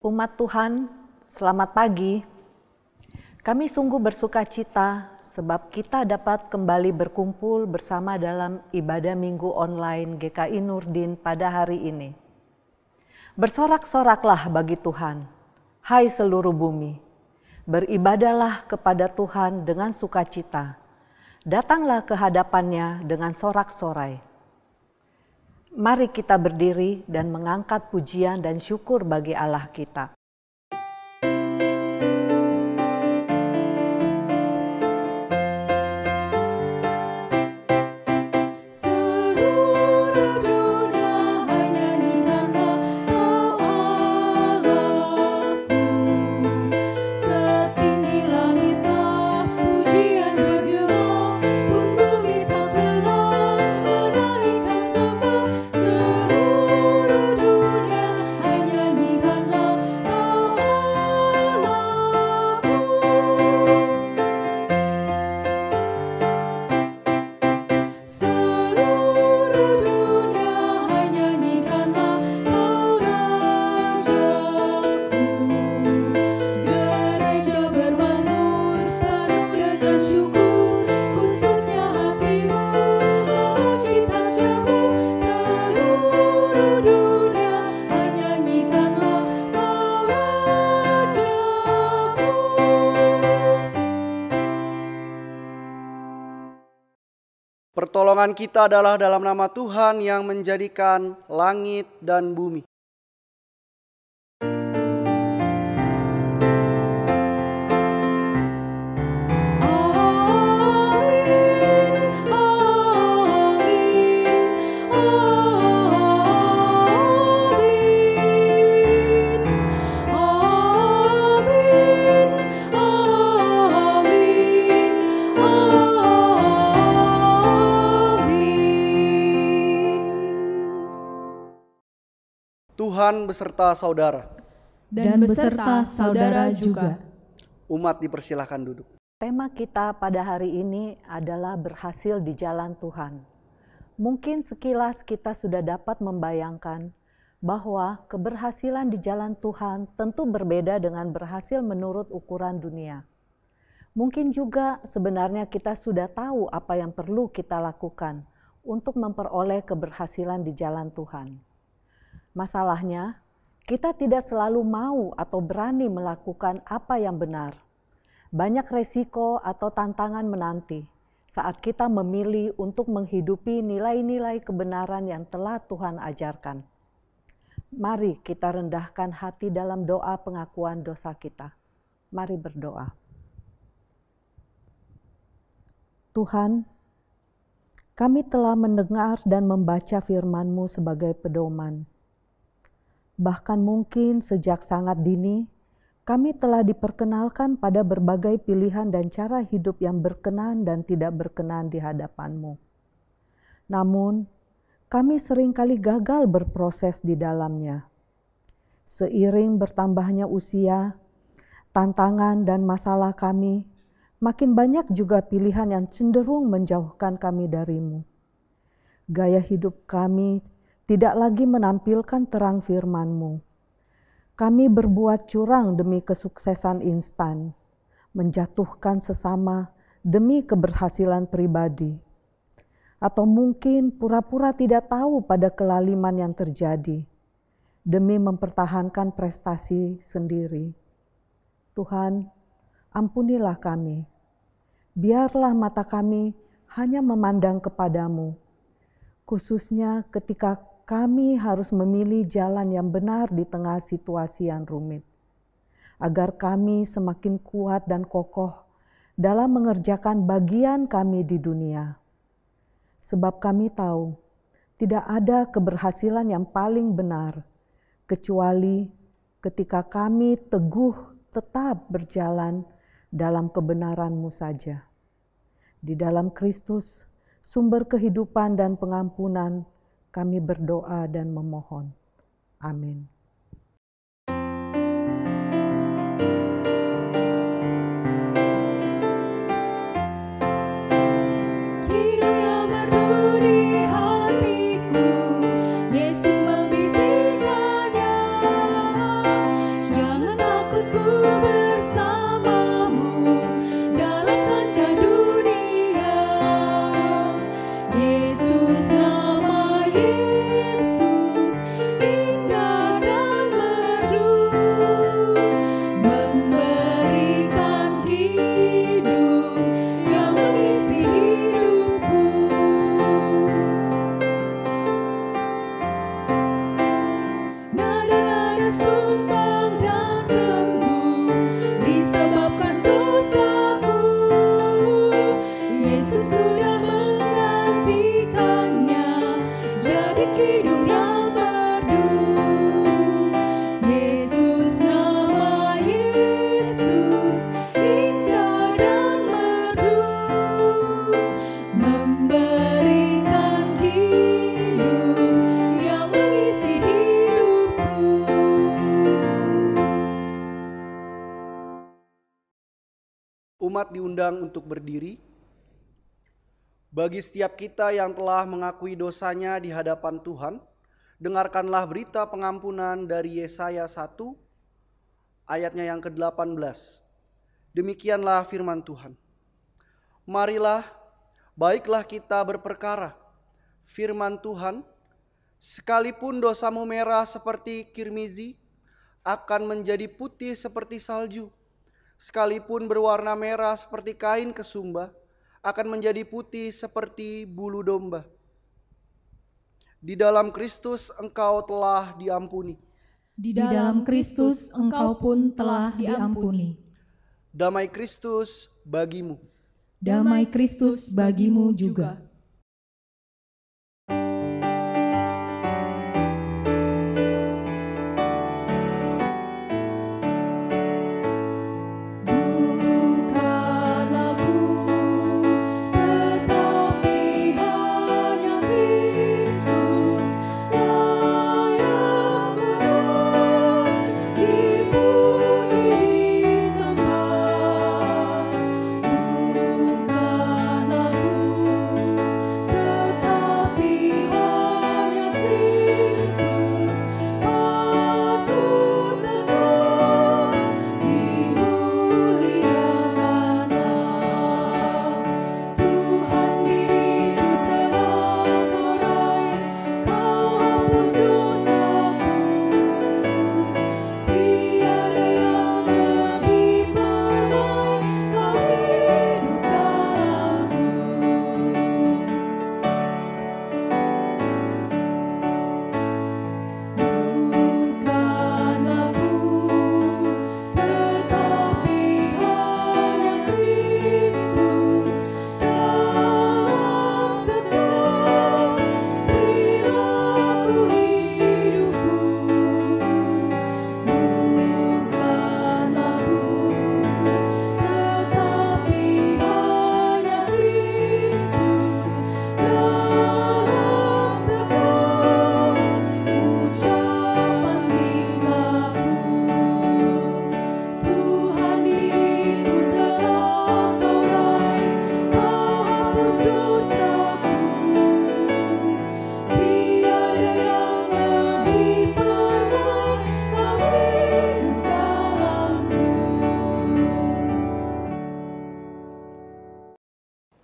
Umat Tuhan, selamat pagi. Kami sungguh bersuka cita sebab kita dapat kembali berkumpul bersama dalam ibadah minggu online GKI Nurdin pada hari ini. Bersorak-soraklah bagi Tuhan, hai seluruh bumi. Beribadahlah kepada Tuhan dengan sukacita. Datanglah ke hadapannya dengan sorak-sorai. Mari kita berdiri dan mengangkat pujian dan syukur bagi Allah kita. Pertolongan kita adalah dalam nama Tuhan yang menjadikan langit dan bumi. Tuhan beserta saudara. Dan beserta saudara juga. Umat dipersilahkan duduk. Tema kita pada hari ini adalah berhasil di jalan Tuhan. Mungkin sekilas kita sudah dapat membayangkan bahwa keberhasilan di jalan Tuhan tentu berbeda dengan berhasil menurut ukuran dunia. Mungkin juga sebenarnya kita sudah tahu apa yang perlu kita lakukan untuk memperoleh keberhasilan di jalan Tuhan. Masalahnya, kita tidak selalu mau atau berani melakukan apa yang benar. Banyak resiko atau tantangan menanti saat kita memilih untuk menghidupi nilai-nilai kebenaran yang telah Tuhan ajarkan. Mari kita rendahkan hati dalam doa pengakuan dosa kita. Mari berdoa. Tuhan, kami telah mendengar dan membaca firman-Mu sebagai pedoman. Bahkan mungkin sejak sangat dini, kami telah diperkenalkan pada berbagai pilihan dan cara hidup yang berkenan dan tidak berkenan di hadapan-Mu. Namun, kami seringkali gagal berproses di dalamnya. Seiring bertambahnya usia, tantangan dan masalah kami, makin banyak juga pilihan yang cenderung menjauhkan kami dari-Mu. Gaya hidup kami tidak lagi menampilkan terang firman-Mu. Kami berbuat curang demi kesuksesan instan, menjatuhkan sesama demi keberhasilan pribadi, atau mungkin pura-pura tidak tahu pada kelaliman yang terjadi, demi mempertahankan prestasi sendiri. Tuhan, ampunilah kami. Biarlah mata kami hanya memandang kepadamu, khususnya ketika kami harus memilih jalan yang benar di tengah situasi yang rumit, agar kami semakin kuat dan kokoh dalam mengerjakan bagian kami di dunia. Sebab kami tahu tidak ada keberhasilan yang paling benar, kecuali ketika kami teguh tetap berjalan dalam kebenaran-Mu saja. Di dalam Kristus, sumber kehidupan dan pengampunan, kami berdoa dan memohon. Amin. Kiranya berduri hatiku, Yesus membisikkannya. Jemaat diundang untuk berdiri. Bagi setiap kita yang telah mengakui dosanya di hadapan Tuhan, dengarkanlah berita pengampunan dari Yesaya 1 ayatnya yang ke-18. Demikianlah firman Tuhan. Marilah, baiklah kita berperkara, firman Tuhan, sekalipun dosamu merah seperti kirmizi, akan menjadi putih seperti salju. Sekalipun berwarna merah seperti kain kesumba, akan menjadi putih seperti bulu domba. Di dalam Kristus engkau telah diampuni. Di dalam Kristus engkau pun telah diampuni. Damai Kristus bagimu. Damai Kristus bagimu juga.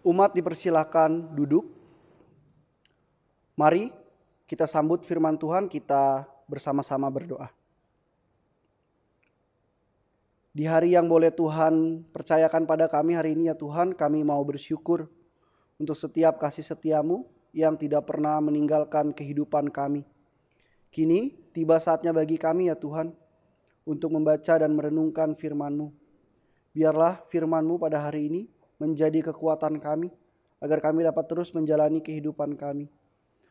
Umat dipersilahkan duduk. Mari kita sambut firman Tuhan, kita bersama-sama berdoa. Di hari yang boleh Tuhan percayakan pada kami hari ini ya Tuhan, kami mau bersyukur untuk setiap kasih setiamu yang tidak pernah meninggalkan kehidupan kami. Kini tiba saatnya bagi kami ya Tuhan untuk membaca dan merenungkan firman-Mu. Biarlah firman-Mu pada hari ini menjadi kekuatan kami, agar kami dapat terus menjalani kehidupan kami.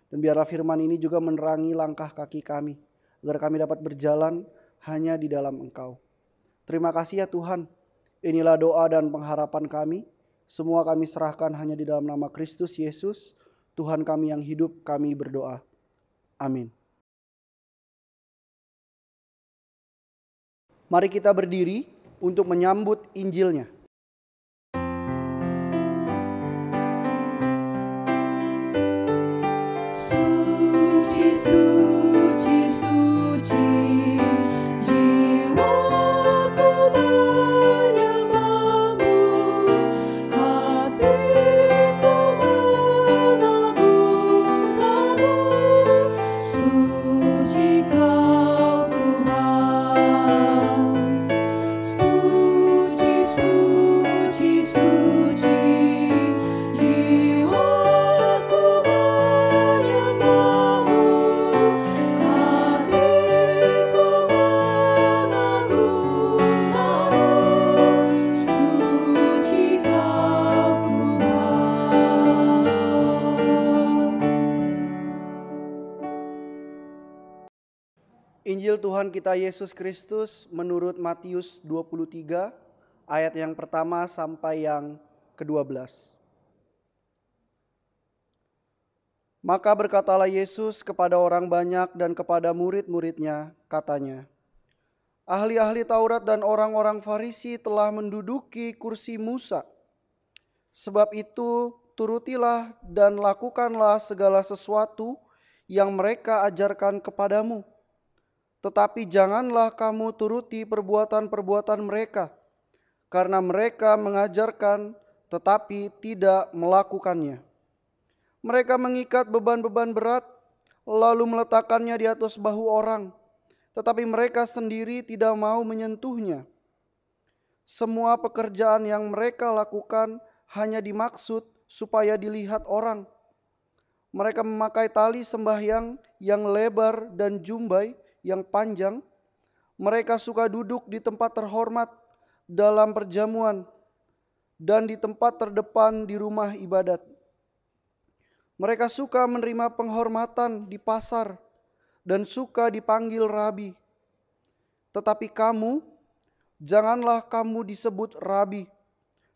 Dan biarlah firman ini juga menerangi langkah kaki kami, agar kami dapat berjalan hanya di dalam Engkau. Terima kasih ya Tuhan, inilah doa dan pengharapan kami. Semua kami serahkan hanya di dalam nama Kristus Yesus, Tuhan kami yang hidup, kami berdoa. Amin. Mari kita berdiri untuk menyambut Injilnya. Suci, suci, suci, jiwaku menyembahmu, hatiku mengagungkanmu. Suci Kau Tuhan, suci, suci, suci, jiwaku menyembahmu, hatiku mengagungkanmu. Suci Kau Tuhan. Injil Tuhan kita Yesus Kristus menurut Matius 23 ayat yang pertama sampai yang ke-12. Maka berkatalah Yesus kepada orang banyak dan kepada murid-muridnya, katanya, ahli-ahli Taurat dan orang-orang Farisi telah menduduki kursi Musa. Sebab itu turutilah dan lakukanlah segala sesuatu yang mereka ajarkan kepadamu. Tetapi janganlah kamu turuti perbuatan-perbuatan mereka, karena mereka mengajarkan tetapi tidak melakukannya. Mereka mengikat beban-beban berat, lalu meletakkannya di atas bahu orang, tetapi mereka sendiri tidak mau menyentuhnya. Semua pekerjaan yang mereka lakukan hanya dimaksud supaya dilihat orang. Mereka memakai tali sembahyang yang lebar dan jumbai yang panjang. Mereka suka duduk di tempat terhormat dalam perjamuan dan di tempat terdepan di rumah ibadat. Mereka suka menerima penghormatan di pasar dan suka dipanggil rabi. Tetapi kamu, janganlah kamu disebut rabi,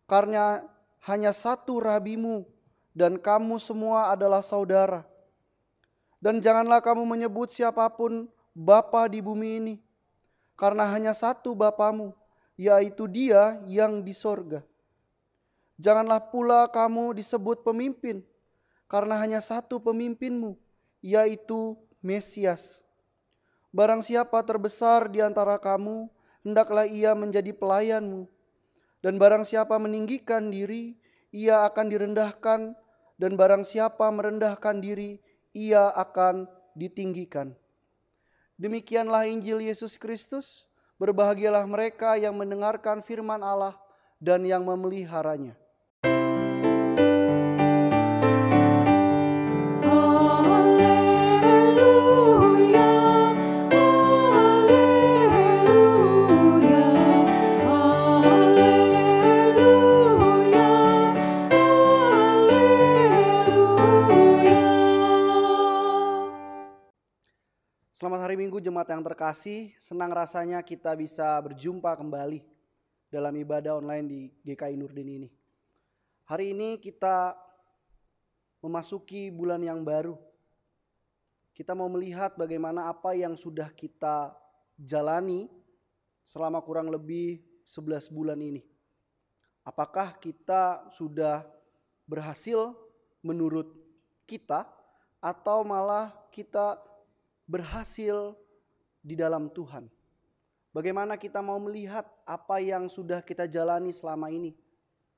karena hanya satu rabimu, dan kamu semua adalah saudara. Dan janganlah kamu menyebut siapapun bapa di bumi ini, karena hanya satu bapamu, yaitu Dia yang di sorga. Janganlah pula kamu disebut pemimpin, karena hanya satu pemimpinmu, yaitu Mesias. Barang siapa terbesar di antara kamu, hendaklah ia menjadi pelayanmu. Dan barang siapa meninggikan diri, ia akan direndahkan. Dan barang siapa merendahkan diri, ia akan ditinggikan. Demikianlah Injil Yesus Kristus. Berbahagialah mereka yang mendengarkan firman Allah dan yang memeliharanya. Selamat hari Minggu jemaat yang terkasih, senang rasanya kita bisa berjumpa kembali dalam ibadah online di GKI Nurdin ini. Hari ini kita memasuki bulan yang baru. Kita mau melihat bagaimana apa yang sudah kita jalani selama kurang lebih 11 bulan ini. Apakah kita sudah berhasil menurut kita atau malah kita berhasil di dalam Tuhan? Bagaimana kita mau melihat apa yang sudah kita jalani selama ini?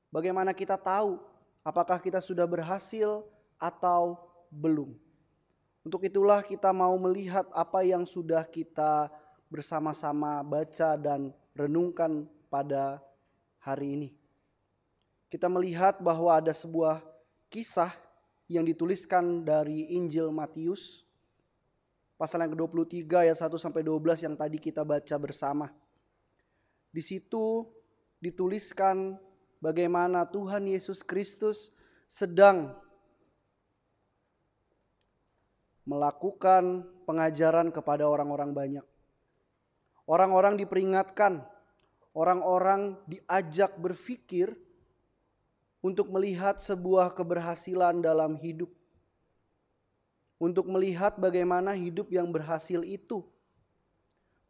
Bagaimana kita tahu apakah kita sudah berhasil atau belum? Untuk itulah kita mau melihat apa yang sudah kita bersama-sama baca dan renungkan pada hari ini. Kita melihat bahwa ada sebuah kisah yang dituliskan dari Injil Matius pasal yang ke-23 ayat 1-12 yang tadi kita baca bersama. Di situ dituliskan bagaimana Tuhan Yesus Kristus sedang melakukan pengajaran kepada orang-orang banyak. Orang-orang diperingatkan, orang-orang diajak berpikir untuk melihat sebuah keberhasilan dalam hidup. Untuk melihat bagaimana hidup yang berhasil itu.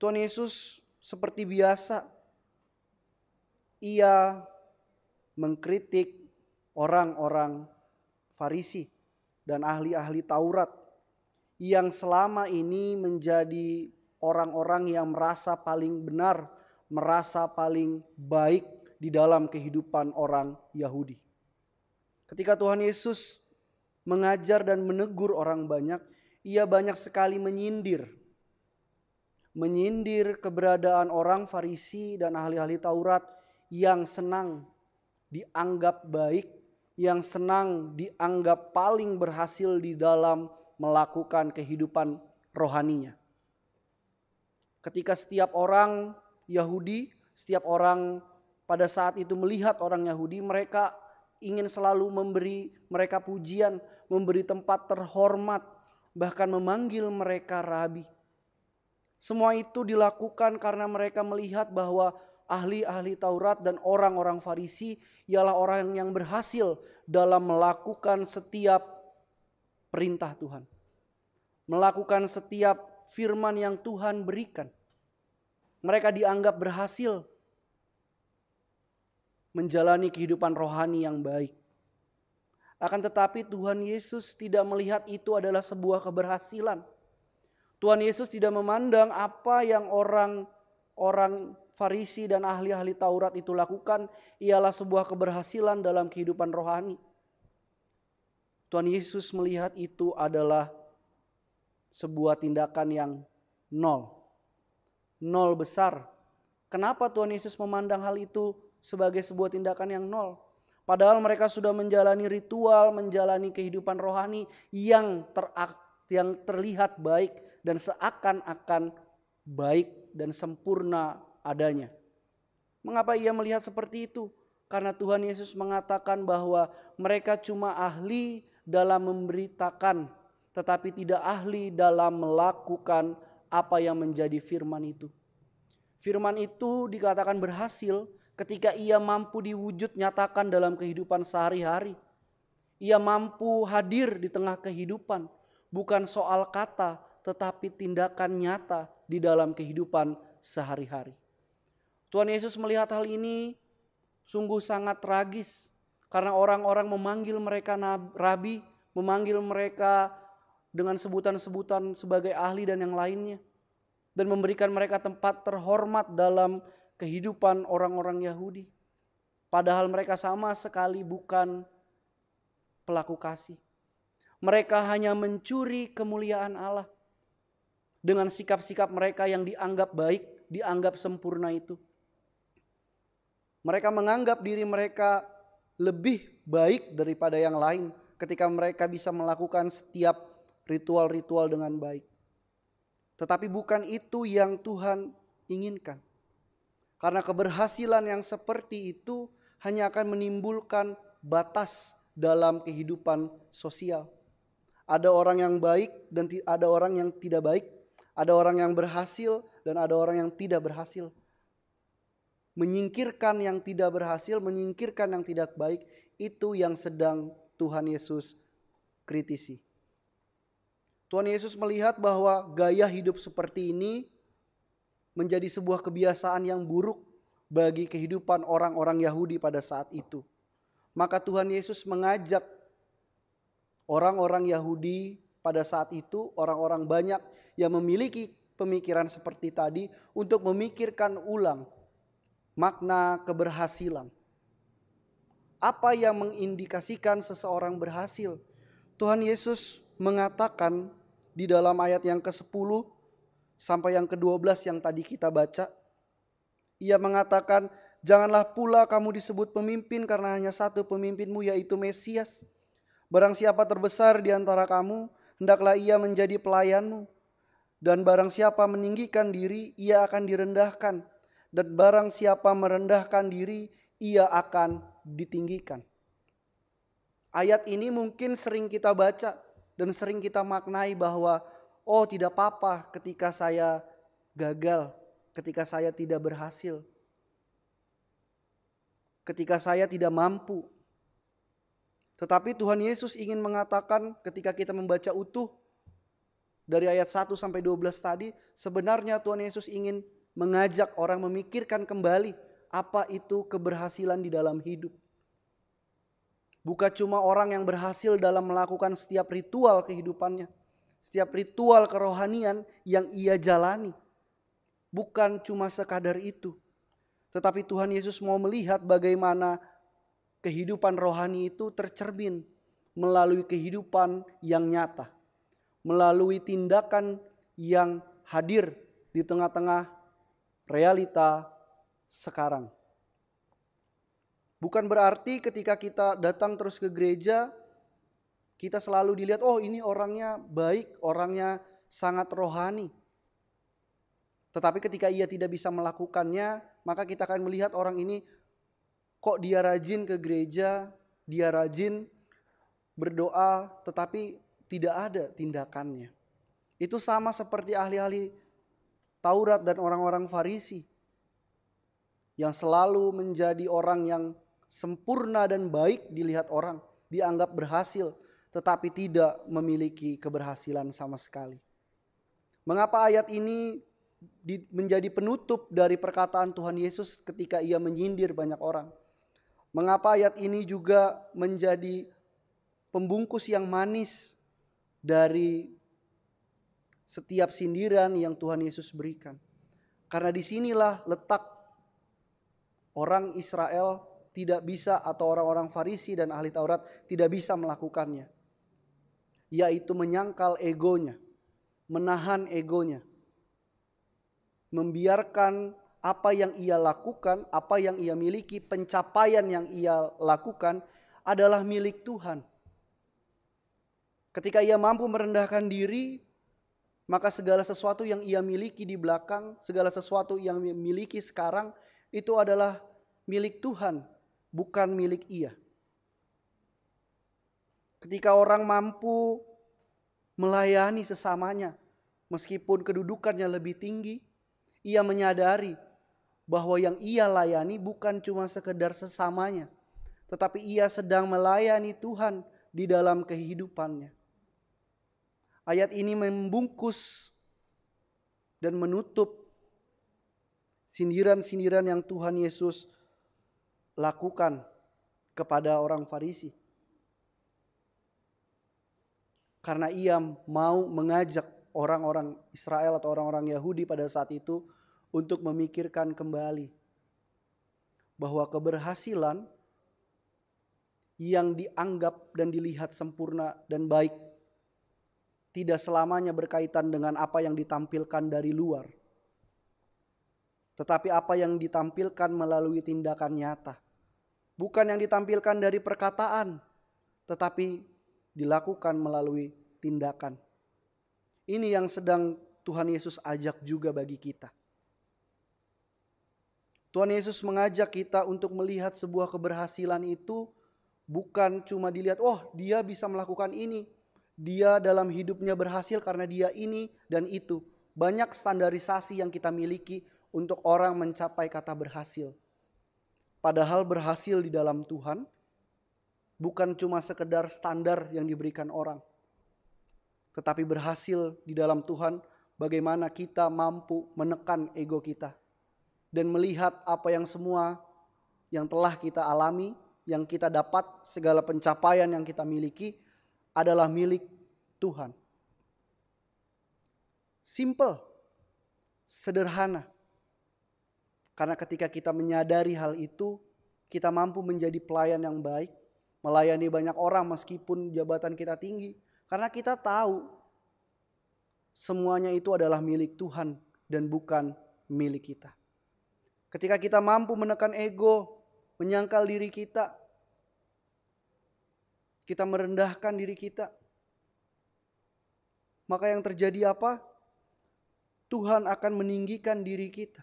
Tuhan Yesus seperti biasa, ia mengkritik orang-orang Farisi dan ahli-ahli Taurat yang selama ini menjadi orang-orang yang merasa paling benar, merasa paling baik di dalam kehidupan orang Yahudi. Ketika Tuhan Yesus mengajar dan menegur orang banyak, ia banyak sekali menyindir keberadaan orang Farisi dan ahli-ahli Taurat yang senang dianggap baik, yang senang dianggap paling berhasil di dalam melakukan kehidupan rohaninya. Ketika setiap orang Yahudi, setiap orang pada saat itu melihat orang Yahudi, mereka ingin selalu memberi mereka pujian, memberi tempat terhormat, bahkan memanggil mereka rabi. Semua itu dilakukan karena mereka melihat bahwa ahli-ahli Taurat dan orang-orang Farisi ialah orang yang berhasil dalam melakukan setiap perintah Tuhan. Melakukan setiap firman yang Tuhan berikan. Mereka dianggap berhasil menjalani kehidupan rohani yang baik. Akan tetapi Tuhan Yesus tidak melihat itu adalah sebuah keberhasilan. Tuhan Yesus tidak memandang apa yang orang Farisi dan ahli-ahli Taurat itu lakukan ialah sebuah keberhasilan dalam kehidupan rohani. Tuhan Yesus melihat itu adalah sebuah tindakan yang nol besar. Kenapa Tuhan Yesus memandang hal itu sebagai sebuah tindakan yang nol? Padahal mereka sudah menjalani ritual, menjalani kehidupan rohani yang terlihat baik dan seakan-akan baik dan sempurna adanya. Mengapa ia melihat seperti itu? Karena Tuhan Yesus mengatakan bahwa mereka cuma ahli dalam memberitakan, tetapi tidak ahli dalam melakukan apa yang menjadi firman itu. Firman itu dikatakan berhasil ketika ia mampu diwujud nyatakan dalam kehidupan sehari-hari. Ia mampu hadir di tengah kehidupan, bukan soal kata, tetapi tindakan nyata di dalam kehidupan sehari-hari. Tuhan Yesus melihat hal ini sungguh sangat tragis, karena orang-orang memanggil mereka rabi, memanggil mereka dengan sebutan-sebutan sebagai ahli dan yang lainnya, dan memberikan mereka tempat terhormat dalam kehidupan orang-orang Yahudi. Padahal mereka sama sekali bukan pelaku kasih. Mereka hanya mencuri kemuliaan Allah dengan sikap-sikap mereka yang dianggap baik, dianggap sempurna itu. Mereka menganggap diri mereka lebih baik daripada yang lain ketika mereka bisa melakukan setiap ritual-ritual dengan baik. Tetapi bukan itu yang Tuhan inginkan. Karena keberhasilan yang seperti itu hanya akan menimbulkan batas dalam kehidupan sosial. Ada orang yang baik dan ada orang yang tidak baik. Ada orang yang berhasil dan ada orang yang tidak berhasil. Menyingkirkan yang tidak berhasil, menyingkirkan yang tidak baik, itu yang sedang Tuhan Yesus kritisi. Tuhan Yesus melihat bahwa gaya hidup seperti ini menjadi sebuah kebiasaan yang buruk bagi kehidupan orang-orang Yahudi pada saat itu. Maka Tuhan Yesus mengajak orang-orang Yahudi pada saat itu, orang-orang banyak yang memiliki pemikiran seperti tadi, untuk memikirkan ulang makna keberhasilan. Apa yang mengindikasikan seseorang berhasil? Tuhan Yesus mengatakan di dalam ayat yang ke-10 sampai yang ke-12 yang tadi kita baca. Ia mengatakan, janganlah pula kamu disebut pemimpin karena hanya satu pemimpinmu, yaitu Mesias. Barang siapa terbesar di antara kamu, hendaklah ia menjadi pelayanmu. Dan barang siapa meninggikan diri, ia akan direndahkan. Dan barang siapa merendahkan diri, ia akan ditinggikan. Ayat ini mungkin sering kita baca dan sering kita maknai bahwa oh, tidak apa-apa ketika saya gagal, ketika saya tidak berhasil, ketika saya tidak mampu. Tetapi Tuhan Yesus ingin mengatakan ketika kita membaca utuh dari ayat 1 sampai 12 tadi, sebenarnya Tuhan Yesus ingin mengajak orang memikirkan kembali apa itu keberhasilan di dalam hidup. Bukan cuma orang yang berhasil dalam melakukan setiap ritual kehidupannya, setiap ritual kerohanian yang ia jalani. Bukan cuma sekadar itu. Tetapi Tuhan Yesus mau melihat bagaimana kehidupan rohani itu tercermin melalui kehidupan yang nyata. Melalui tindakan yang hadir di tengah-tengah realita sekarang. Bukan berarti ketika kita datang terus ke gereja, kita selalu dilihat, oh ini orangnya baik, orangnya sangat rohani. Tetapi ketika ia tidak bisa melakukannya, maka kita akan melihat orang ini, kok dia rajin ke gereja, dia rajin berdoa, tetapi tidak ada tindakannya. Itu sama seperti ahli-ahli Taurat dan orang-orang Farisi, yang selalu menjadi orang yang sempurna dan baik dilihat orang, dianggap berhasil, tetapi tidak memiliki keberhasilan sama sekali. Mengapa ayat ini menjadi penutup dari perkataan Tuhan Yesus ketika ia menyindir banyak orang. Mengapa ayat ini juga menjadi pembungkus yang manis dari setiap sindiran yang Tuhan Yesus berikan. Karena disinilah letak orang Israel tidak bisa, atau orang-orang Farisi dan ahli Taurat tidak bisa melakukannya. Yaitu menyangkal egonya, menahan egonya. Membiarkan apa yang ia lakukan, apa yang ia miliki, pencapaian yang ia lakukan adalah milik Tuhan. Ketika ia mampu merendahkan diri, maka segala sesuatu yang ia miliki di belakang, segala sesuatu yang ia miliki sekarang, itu adalah milik Tuhan, bukan milik ia. Ketika orang mampu melayani sesamanya, meskipun kedudukannya lebih tinggi, ia menyadari bahwa yang ia layani bukan cuma sekedar sesamanya, tetapi ia sedang melayani Tuhan di dalam kehidupannya. Ayat ini membungkus dan menutup sindiran-sindiran yang Tuhan Yesus lakukan kepada orang Farisi. Karena ia mau mengajak orang-orang Israel atau orang-orang Yahudi pada saat itu untuk memikirkan kembali bahwa keberhasilan yang dianggap dan dilihat sempurna dan baik tidak selamanya berkaitan dengan apa yang ditampilkan dari luar, tetapi apa yang ditampilkan melalui tindakan nyata. Bukan yang ditampilkan dari perkataan, tetapi dilakukan melalui tindakan. Ini yang sedang Tuhan Yesus ajak juga bagi kita. Tuhan Yesus mengajak kita untuk melihat sebuah keberhasilan itu bukan cuma dilihat, oh dia bisa melakukan ini, dia dalam hidupnya berhasil karena dia ini dan itu. Banyak standarisasi yang kita miliki untuk orang mencapai kata berhasil. Padahal berhasil di dalam Tuhan bukan cuma sekedar standar yang diberikan orang, tetapi berhasil di dalam Tuhan bagaimana kita mampu menekan ego kita dan melihat apa yang semua yang telah kita alami, yang kita dapat, segala pencapaian yang kita miliki adalah milik Tuhan. Simple, sederhana. Karena ketika kita menyadari hal itu, kita mampu menjadi pelayan yang baik, melayani banyak orang meskipun jabatan kita tinggi. Karena kita tahu semuanya itu adalah milik Tuhan dan bukan milik kita. Ketika kita mampu menekan ego, menyangkal diri kita merendahkan diri kita, maka yang terjadi apa? Tuhan akan meninggikan diri kita.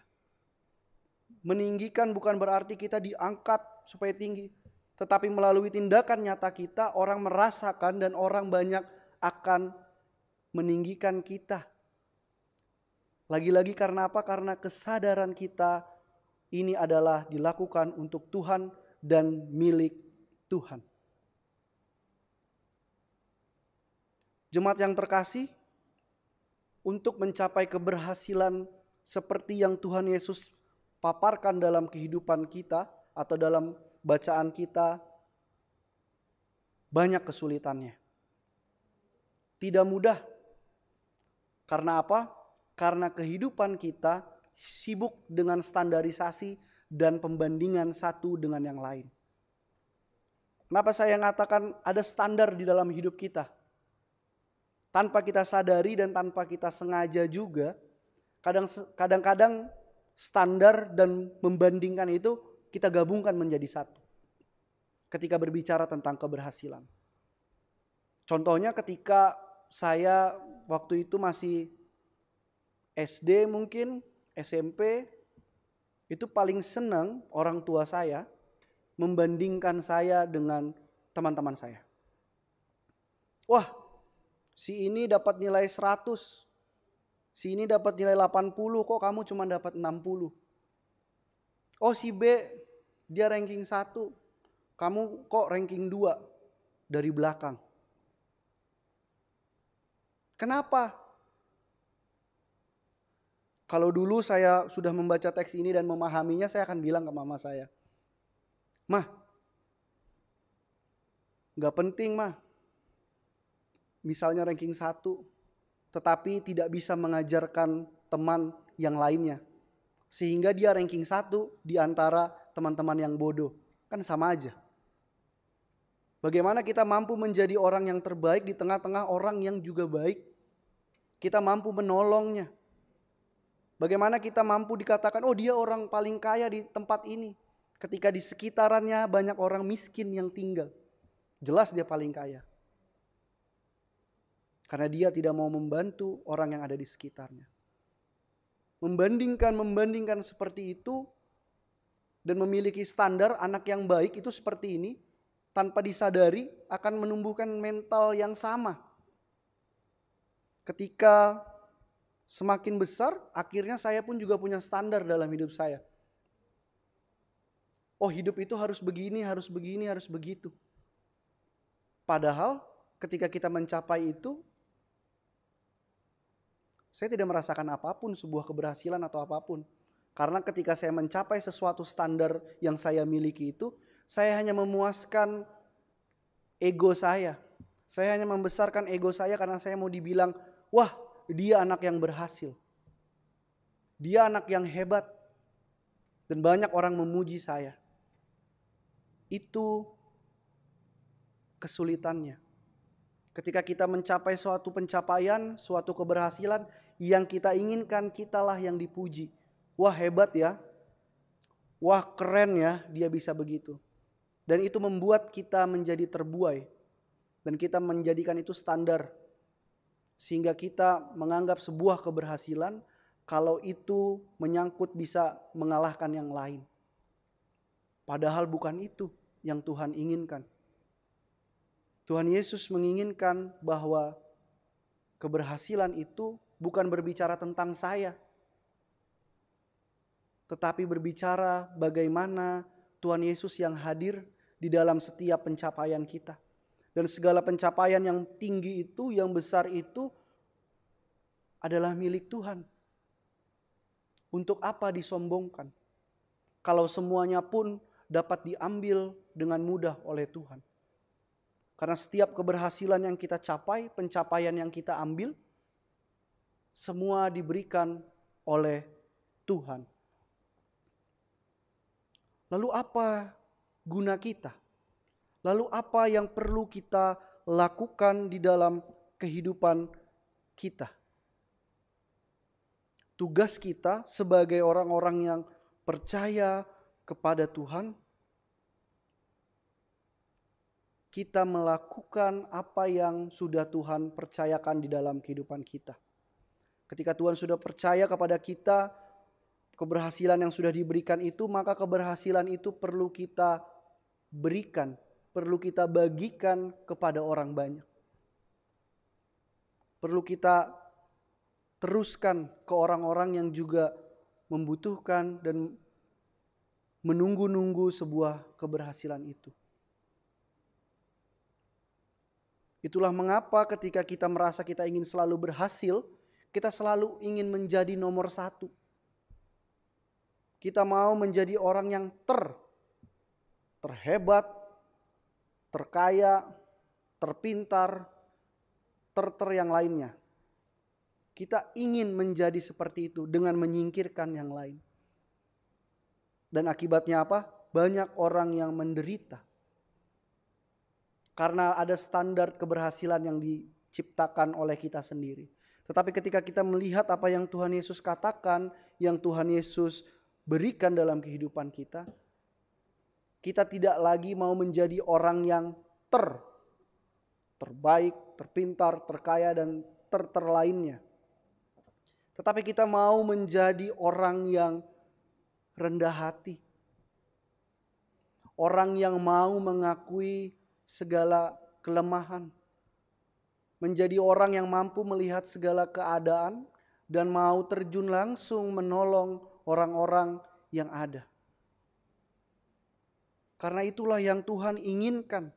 Meninggikan bukan berarti kita diangkat supaya tinggi, tetapi melalui tindakan nyata kita orang merasakan dan orang banyak akan meninggikan kita. Lagi-lagi karena apa? Karena kesadaran kita ini adalah dilakukan untuk Tuhan dan milik Tuhan. Jemaat yang terkasih, untuk mencapai keberhasilan seperti yang Tuhan Yesus paparkan dalam kehidupan kita atau dalam bacaan kita, banyak kesulitannya. Tidak mudah. Karena apa? Karena kehidupan kita sibuk dengan standarisasi dan pembandingan satu dengan yang lain. Kenapa saya mengatakan ada standar di dalam hidup kita? Tanpa kita sadari dan tanpa kita sengaja juga, kadang-kadang standar dan membandingkan itu kita gabungkan menjadi satu. Ketika berbicara tentang keberhasilan. Contohnya ketika saya waktu itu masih SD mungkin, SMP, itu paling senang orang tua saya membandingkan saya dengan teman-teman saya. Wah, si ini dapat nilai 100, si ini dapat nilai 80, kok kamu cuma dapat 60. Oh si B, dia ranking 1, kamu kok ranking 2 dari belakang. Kenapa? Kalau dulu saya sudah membaca teks ini dan memahaminya, saya akan bilang ke mama saya, "Mah, gak penting mah, misalnya ranking 1, tetapi tidak bisa mengajarkan teman yang lainnya. Sehingga dia ranking 1 di antara teman-teman yang bodoh. Kan sama aja. Bagaimana kita mampu menjadi orang yang terbaik di tengah-tengah orang yang juga baik? Kita mampu menolongnya. Bagaimana kita mampu dikatakan, oh dia orang paling kaya di tempat ini. Ketika di sekitarannya banyak orang miskin yang tinggal. Jelas dia paling kaya. Karena dia tidak mau membantu orang yang ada di sekitarnya. Membandingkan seperti itu dan memiliki standar anak yang baik itu seperti ini, tanpa disadari akan menumbuhkan mental yang sama. Ketika semakin besar, akhirnya saya pun juga punya standar dalam hidup saya. Oh, hidup itu harus begini, harus begini, harus begitu. Padahal ketika kita mencapai itu, saya tidak merasakan apapun, sebuah keberhasilan atau apapun. Karena ketika saya mencapai sesuatu standar yang saya miliki itu, saya hanya memuaskan ego saya. Saya hanya membesarkan ego saya karena saya mau dibilang, wah, dia anak yang berhasil. Dia anak yang hebat. Dan banyak orang memuji saya. Itu kesulitannya. Ketika kita mencapai suatu pencapaian, suatu keberhasilan, yang kita inginkan kitalah yang dipuji. Wah, hebat ya. Wah, keren ya dia bisa begitu. Dan itu membuat kita menjadi terbuai. Dan kita menjadikan itu standar. Sehingga kita menganggap sebuah keberhasilan kalau itu menyangkut bisa mengalahkan yang lain. Padahal bukan itu yang Tuhan inginkan. Tuhan Yesus menginginkan bahwa keberhasilan itu bukan berbicara tentang saya. Tetapi berbicara bagaimana Tuhan Yesus yang hadir di dalam setiap pencapaian kita. Dan segala pencapaian yang tinggi itu, yang besar itu adalah milik Tuhan. Untuk apa disombongkan? Kalau semuanya pun dapat diambil dengan mudah oleh Tuhan. Karena setiap keberhasilan yang kita capai, pencapaian yang kita ambil, semua diberikan oleh Tuhan. Lalu apa guna kita? Lalu apa yang perlu kita lakukan di dalam kehidupan kita? Tugas kita sebagai orang-orang yang percaya kepada Tuhan, kita melakukan apa yang sudah Tuhan percayakan di dalam kehidupan kita. Ketika Tuhan sudah percaya kepada kita keberhasilan yang sudah diberikan itu, maka keberhasilan itu perlu kita berikan, perlu kita bagikan kepada orang banyak. Perlu kita teruskan ke orang-orang yang juga membutuhkan dan menunggu-nunggu sebuah keberhasilan itu. Itulah mengapa ketika kita merasa kita ingin selalu berhasil, kita selalu ingin menjadi nomor 1. Kita mau menjadi orang yang terhebat, terkaya, terpintar, yang lainnya. Kita ingin menjadi seperti itu dengan menyingkirkan yang lain. Dan akibatnya apa? Banyak orang yang menderita. Karena ada standar keberhasilan yang diciptakan oleh kita sendiri. Tetapi ketika kita melihat apa yang Tuhan Yesus katakan, yang Tuhan Yesus berikan dalam kehidupan kita, kita tidak lagi mau menjadi orang yang terbaik, terpintar, terkaya, dan lainnya. Tetapi kita mau menjadi orang yang rendah hati. Orang yang mau mengakui segala kelemahan. Menjadi orang yang mampu melihat segala keadaan dan mau terjun langsung menolong orang-orang yang ada. Karena itulah yang Tuhan inginkan.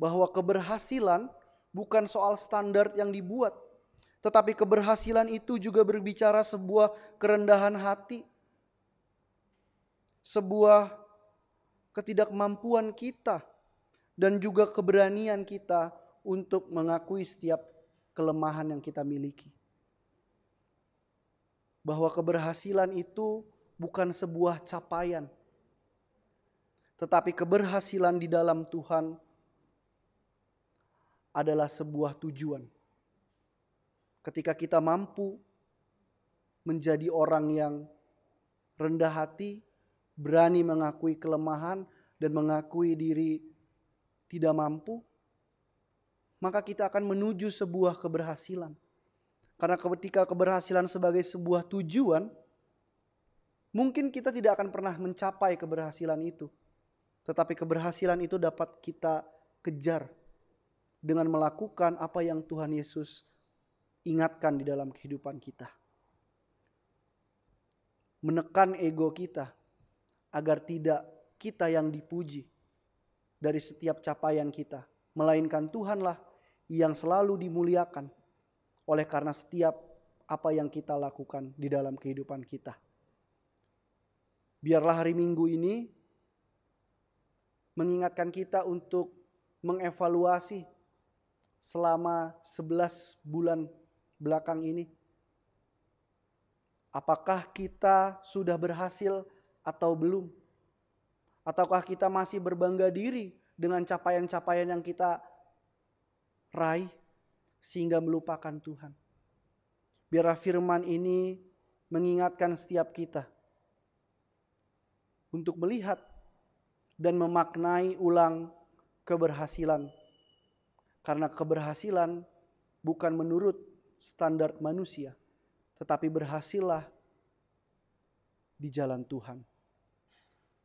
Bahwa keberhasilan bukan soal standar yang dibuat. Tetapi keberhasilan itu juga berbicara sebuah kerendahan hati, sebuah ketidakmampuan kita, dan juga keberanian kita untuk mengakui setiap kelemahan yang kita miliki. Bahwa keberhasilan itu bukan sebuah capaian, tetapi keberhasilan di dalam Tuhan adalah sebuah tujuan. Ketika kita mampu menjadi orang yang rendah hati, berani mengakui kelemahan dan mengakui diri tidak mampu, maka kita akan menuju sebuah keberhasilan. Karena ketika keberhasilan sebagai sebuah tujuan, mungkin kita tidak akan pernah mencapai keberhasilan itu. Tetapi keberhasilan itu dapat kita kejar dengan melakukan apa yang Tuhan Yesus ingatkan di dalam kehidupan kita. Menekan ego kita agar tidak kita yang dipuji dari setiap capaian kita, melainkan Tuhanlah yang selalu dimuliakan oleh karena setiap apa yang kita lakukan di dalam kehidupan kita. Biarlah hari Minggu ini mengingatkan kita untuk mengevaluasi selama 11 bulan belakang ini. Apakah kita sudah berhasil atau belum? Ataukah kita masih berbangga diri dengan capaian-capaian yang kita raih sehingga melupakan Tuhan? Biarlah firman ini mengingatkan setiap kita untuk melihat dan memaknai ulang keberhasilan. Karena keberhasilan bukan menurut standar manusia, tetapi berhasillah di jalan Tuhan.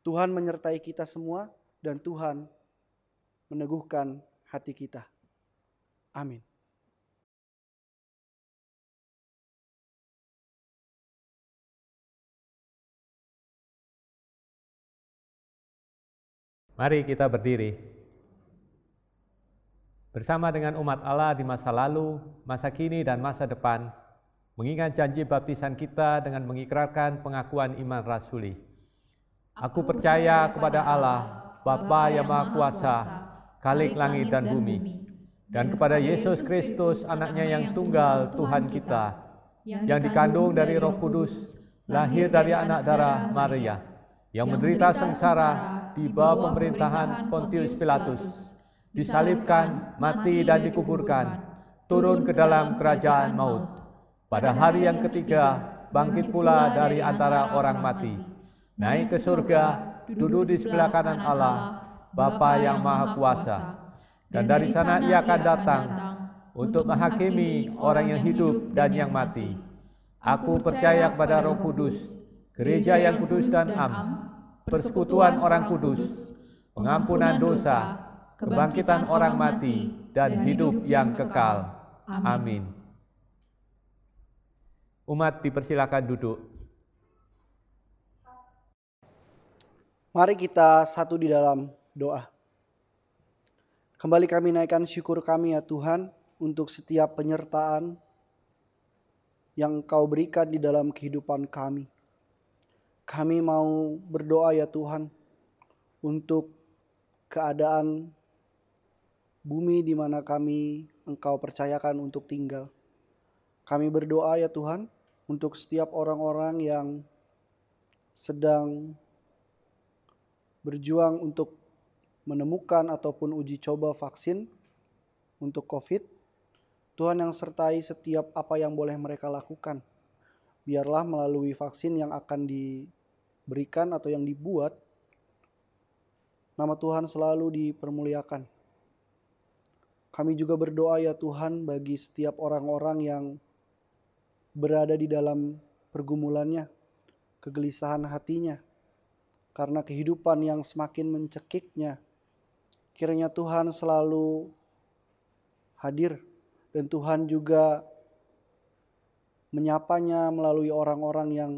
Tuhan menyertai kita semua dan Tuhan meneguhkan hati kita. Amin. Mari kita berdiri. Bersama dengan umat Allah di masa lalu, masa kini, dan masa depan, mengingat janji baptisan kita dengan mengikrarkan pengakuan iman rasuli. Aku percaya kepada Allah, Bapa yang Maha Kuasa, Khalik langit dan bumi, dan kepada Yesus Kristus, anaknya yang tunggal Tuhan kita, yang dikandung dari Roh Kudus, lahir dari anak darah Maria, yang menderita sengsara di bawah pemerintahan Pontius Pilatus, disalibkan, mati dan dikuburkan, turun ke dalam kerajaan maut. Pada hari yang ketiga, bangkit pula dari antara orang mati, naik ke surga, duduk di sebelah kanan Allah, Bapa yang Maha Kuasa. Dan dari sana ia akan datang untuk menghakimi orang yang hidup dan yang mati. Aku percaya kepada Roh Kudus, gereja yang kudus dan am, persekutuan orang kudus, pengampunan dosa, kebangkitan orang mati, dan hidup yang kekal. Amin. Umat dipersilakan duduk. Mari kita satu di dalam doa. Kembali kami naikkan syukur kami ya Tuhan untuk setiap penyertaan yang Engkau berikan di dalam kehidupan kami. Kami mau berdoa ya Tuhan untuk keadaan bumi di mana Engkau percayakan untuk tinggal. Kami berdoa ya Tuhan untuk setiap orang-orang yang sedang berjuang untuk menemukan ataupun uji coba vaksin untuk COVID. Tuhan yang sertai setiap apa yang boleh mereka lakukan. Biarlah melalui vaksin yang akan diberikan atau yang dibuat, nama Tuhan selalu dipermuliakan. Kami juga berdoa ya Tuhan bagi setiap orang-orang yang berada di dalam pergumulannya, kegelisahan hatinya, karena kehidupan yang semakin mencekiknya. Kiranya Tuhan selalu hadir dan Tuhan juga menyapanya melalui orang-orang yang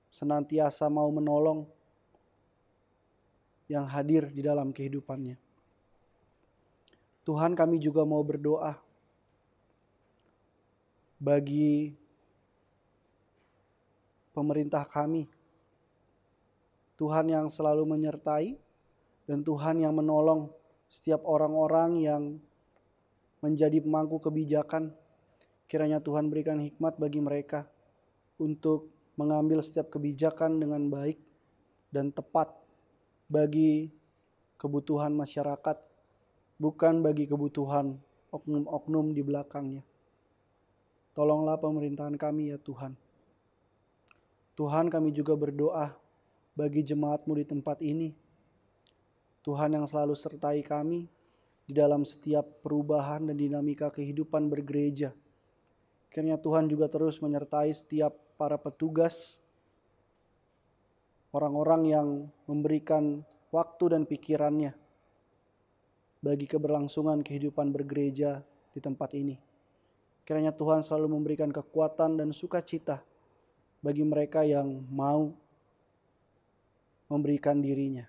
senantiasa mau menolong, yang hadir di dalam kehidupannya. Tuhan, kami juga mau berdoa bagi pemerintah kami. Tuhan yang selalu menyertai dan Tuhan yang menolong setiap orang-orang yang menjadi pemangku kebijakan. Kiranya Tuhan berikan hikmat bagi mereka untuk mengambil setiap kebijakan dengan baik dan tepat bagi kebutuhan masyarakat, bukan bagi kebutuhan oknum-oknum di belakangnya. Tolonglah pemerintahan kami ya Tuhan. Tuhan, kami juga berdoa bagi jemaat-Mu di tempat ini. Tuhan yang selalu sertai kami di dalam setiap perubahan dan dinamika kehidupan bergereja. Kiranya Tuhan juga terus menyertai setiap para petugas, orang-orang yang memberikan waktu dan pikirannya bagi keberlangsungan kehidupan bergereja di tempat ini. Kiranya Tuhan selalu memberikan kekuatan dan sukacita bagi mereka yang mau memberikan dirinya.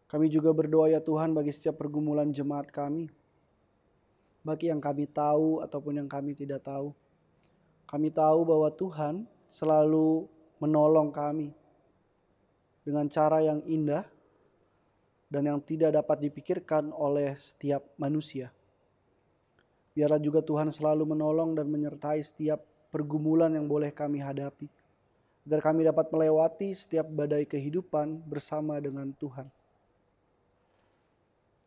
Kami juga berdoa ya Tuhan bagi setiap pergumulan jemaat kami, bagi yang kami tahu ataupun yang kami tidak tahu. Kami tahu bahwa Tuhan selalu menolong kami dengan cara yang indah dan yang tidak dapat dipikirkan oleh setiap manusia. Biarlah juga Tuhan selalu menolong dan menyertai setiap pergumulan yang boleh kami hadapi, agar kami dapat melewati setiap badai kehidupan bersama dengan Tuhan.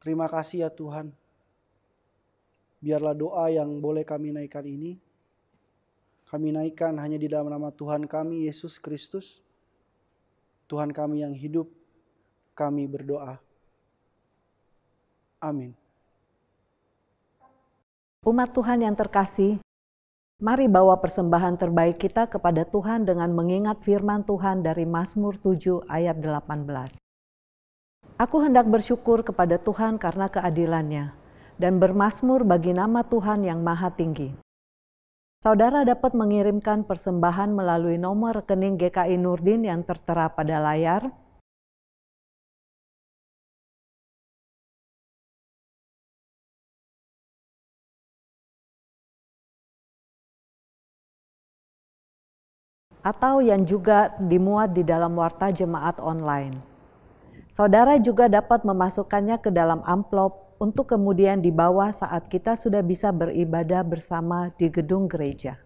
Terima kasih ya Tuhan. Biarlah doa yang boleh kami naikkan ini, kami naikkan hanya di dalam nama Tuhan kami, Yesus Kristus, Tuhan kami yang hidup. Kami berdoa. Amin. Umat Tuhan yang terkasih, mari bawa persembahan terbaik kita kepada Tuhan dengan mengingat firman Tuhan dari Mazmur 7 ayat 18. Aku hendak bersyukur kepada Tuhan karena keadilan-Nya dan bermazmur bagi nama Tuhan yang maha tinggi. Saudara dapat mengirimkan persembahan melalui nomor rekening GKI Nurdin yang tertera pada layar. Atau yang juga dimuat di dalam warta jemaat online. Saudara juga dapat memasukkannya ke dalam amplop untuk kemudian dibawa saat kita sudah bisa beribadah bersama di gedung gereja.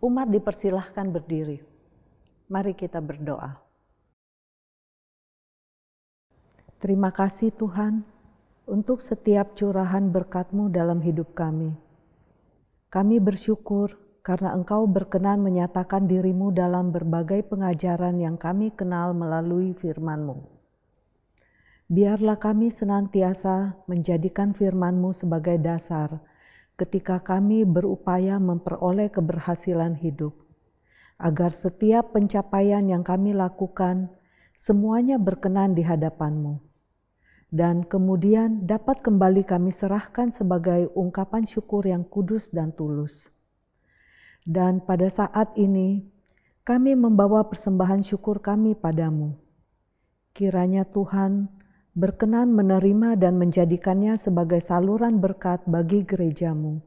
Umat dipersilahkan berdiri. Mari kita berdoa. Terima kasih Tuhan untuk setiap curahan berkat-Mu dalam hidup kami. Kami bersyukur karena Engkau berkenan menyatakan diri-Mu dalam berbagai pengajaran yang kami kenal melalui firman-Mu. Biarlah kami senantiasa menjadikan firman-Mu sebagai dasar ketika kami berupaya memperoleh keberhasilan hidup, agar setiap pencapaian yang kami lakukan semuanya berkenan di hadapan-Mu, dan kemudian dapat kembali kami serahkan sebagai ungkapan syukur yang kudus dan tulus. Dan pada saat ini, kami membawa persembahan syukur kami padamu. Kiranya Tuhan berkenan menerima dan menjadikannya sebagai saluran berkat bagi gerejamu,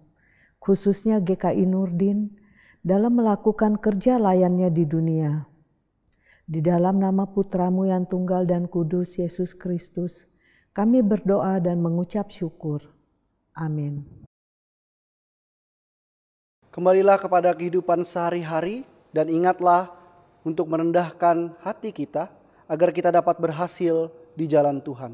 khususnya GKI Nurdin, dalam melakukan kerja layannya di dunia. Di dalam nama Putramu yang tunggal dan kudus, Yesus Kristus, kami berdoa dan mengucap syukur. Amin. Kembalilah kepada kehidupan sehari-hari dan ingatlah untuk merendahkan hati kita agar kita dapat berhasil di jalan Tuhan.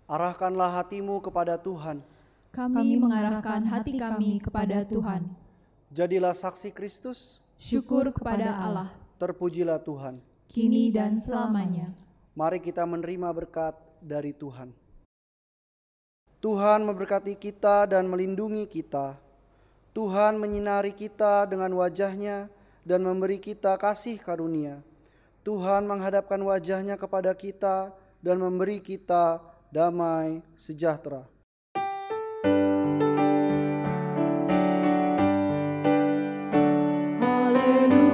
Arahkanlah hatimu kepada Tuhan. Kami mengarahkan hati kami kepada Tuhan. Jadilah saksi Kristus. Syukur kepada Allah, Terpujilah Tuhan. kini dan selamanya. Mari kita menerima berkat dari Tuhan. Tuhan memberkati kita dan melindungi kita. Tuhan menyinari kita dengan wajah-Nya dan memberi kita kasih karunia. Tuhan menghadapkan wajah-Nya kepada kita dan memberi kita damai sejahtera. Haleluya.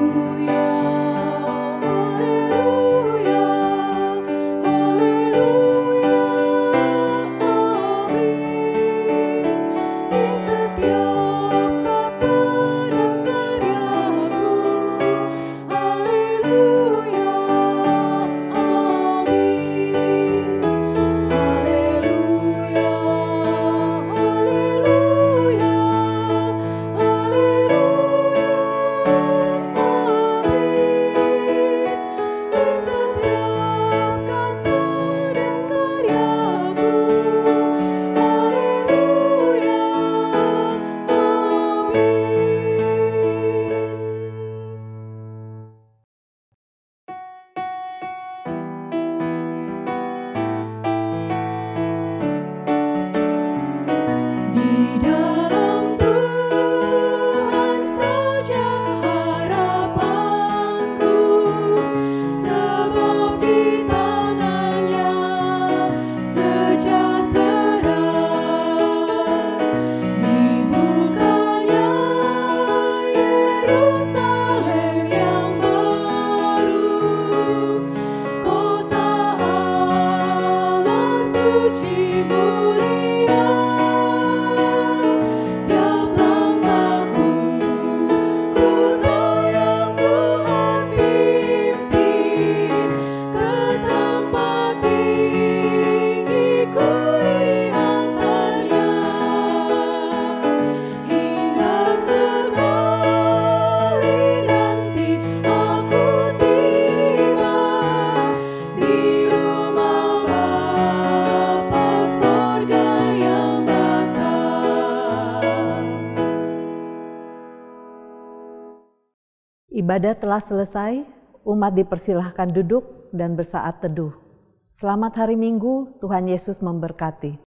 Ibadah telah selesai, umat dipersilahkan duduk dan bersaat teduh. Selamat hari Minggu, Tuhan Yesus memberkati.